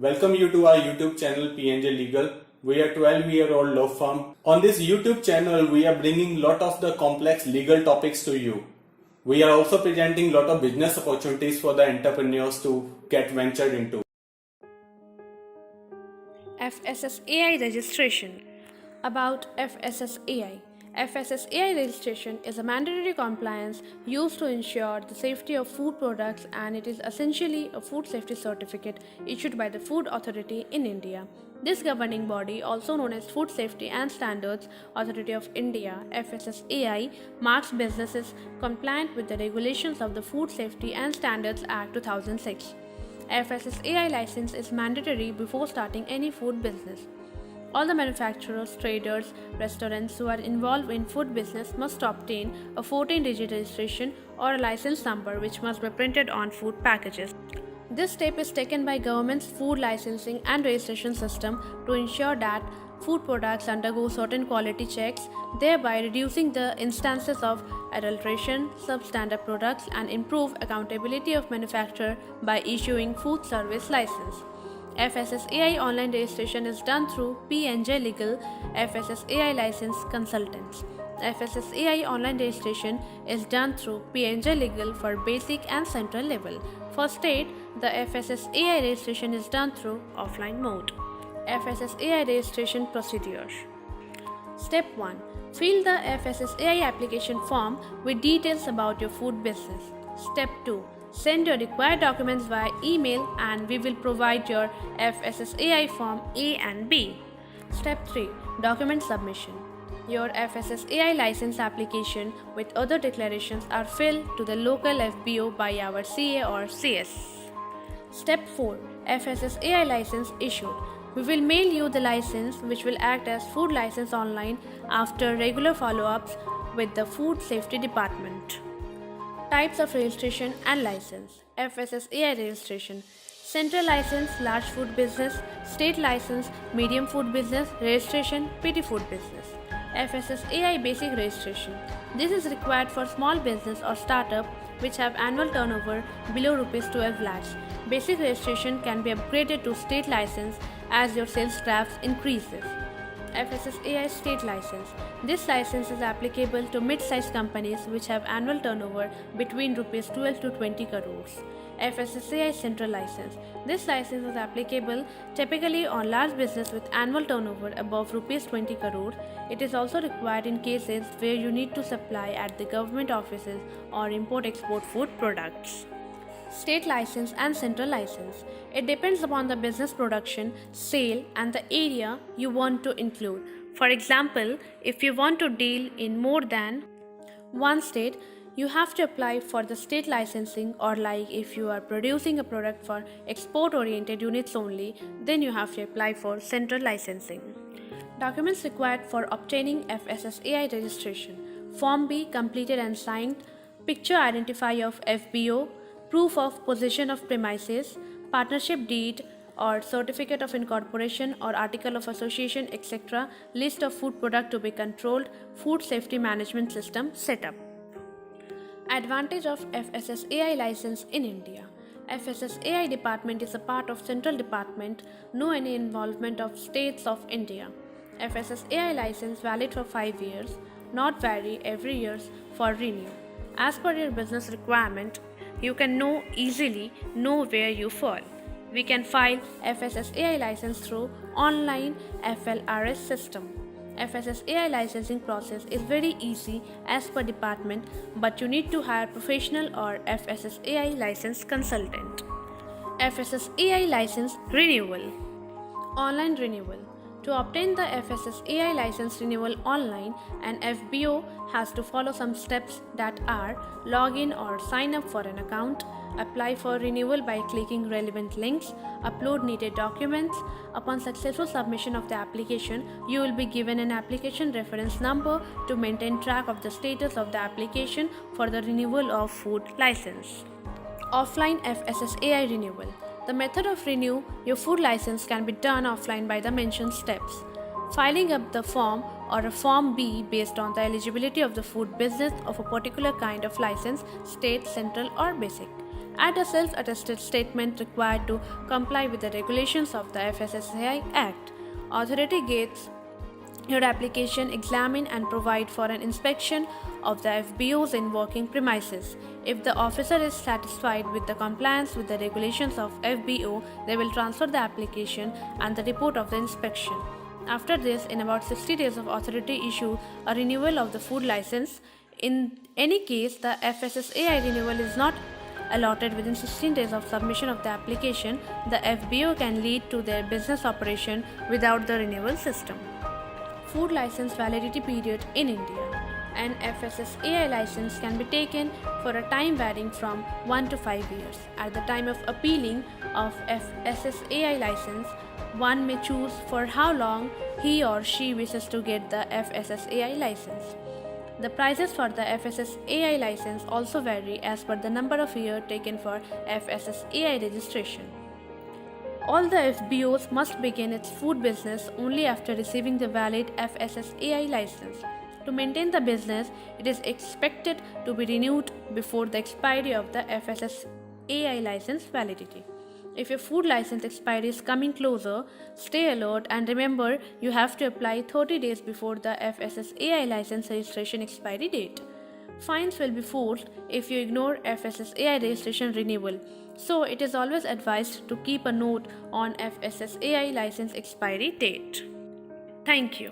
Welcome you to our YouTube channel PNJ Legal. We are 12-year-old law firm. On this YouTube channel, we are bringing lot of the complex legal topics to you. We are also presenting lot of business opportunities for the entrepreneurs to get ventured into. FSSAI Registration. About FSSAI. FSSAI registration is a mandatory compliance used to ensure the safety of food products, and it is essentially a food safety certificate issued by the Food Authority in India. This governing body, also known as Food Safety and Standards Authority of India (FSSAI), marks businesses compliant with the regulations of the Food Safety and Standards Act 2006. FSSAI license is mandatory before starting any food business. All the manufacturers, traders, restaurants who are involved in food business must obtain a 14-digit registration or a license number which must be printed on food packages. This step is taken by government's food licensing and registration system to ensure that food products undergo certain quality checks, thereby reducing the instances of adulteration, substandard products, and improve accountability of manufacturer by issuing food service license. FSSAI online registration is done through PNJ Legal FSSAI License Consultants. FSSAI online registration is done through PNJ Legal for basic and central level. For state, the FSSAI registration is done through offline mode. FSSAI registration procedure. Step 1. Fill the FSSAI application form with details about your food business. Step 2. Send your required documents via email and we will provide your FSSAI form A and B. Step 3. Document submission. Your FSSAI license application with other declarations are filled to the local FBO by our CA or CS. Step 4. FSSAI license issued. We will mail you the license, which will act as food license online after regular follow-ups with the Food Safety Department. Types of registration and license. FSSAI registration. Central license, large food business. State license, medium food business. Registration, petty food business. FSSAI basic registration. This is required for small business or startup which have annual turnover below Rs 12 lakhs. Basic registration can be upgraded to state license as your sales graphs increases. FSSAI state license. This license is applicable to mid-sized companies which have annual turnover between Rs 12 to 20 crores. FSSAI central license. This license is applicable typically on large business with annual turnover above Rs 20 crore. It is also required in cases where you need to supply at the government offices or import-export food products. State license and central license. It depends upon the business production, sale, and the area you want to include. For example, if you want to deal in more than one state, you have to apply for the state licensing, or like if you are producing a product for export-oriented units only, then you have to apply for central licensing. Documents required for obtaining FSSAI registration. Form B completed and signed, picture identifier of FBO, proof of possession of premises, partnership deed or certificate of incorporation or article of association, etc., list of food product to be controlled, food safety management system setup. Advantage of FSSAI license in India. FSSAI department is a part of central department, no any involvement of states of India. FSSAI license valid for 5 years, not vary every year for renew. As per your business requirement, you can easily know where you fall. We can file FSSAI license through online FLRS system. FSSAI licensing process is very easy as per department, but you need to hire professional or FSSAI license consultant. FSSAI license renewal. Online renewal. To obtain the FSSAI license renewal online, an FBO has to follow some steps that are log in or sign up for an account, apply for renewal by clicking relevant links, upload needed documents. Upon successful submission of the application, you will be given an application reference number to maintain track of the status of the application for the renewal of food license. Offline FSSAI renewal. The method of renew your food license can be done offline by the mentioned steps. Filing up the form or a Form B based on the eligibility of the food business of a particular kind of license, state, central or basic. Add a self-attested statement required to comply with the regulations of the FSSAI Act. Authority gets your application, examine and provide for an inspection of the FBOs in working premises. If the officer is satisfied with the compliance with the regulations of FBO, they will transfer the application and the report of the inspection. After this, in about 60 days of authority issue a renewal of the food license. In any case, the FSSAI renewal is not allotted within 16 days of submission of the application, the FBO can lead to their business operation without the renewal system. Food license validity period in India. An FSSAI license can be taken for a time varying from 1 to 5 years. At the time of appealing of FSSAI license, one may choose for how long he or she wishes to get the FSSAI license. The prices for the FSSAI license also vary as per the number of years taken for FSSAI registration. All the FBOs must begin its food business only after receiving the valid FSSAI license. To maintain the business, it is expected to be renewed before the expiry of the FSSAI license validity. If your food license expiry is coming closer, stay alert and remember you have to apply 30 days before the FSSAI license registration expiry date. Fines will be forced if you ignore FSSAI registration renewal, so it is always advised to keep a note on FSSAI license expiry date. Thank you.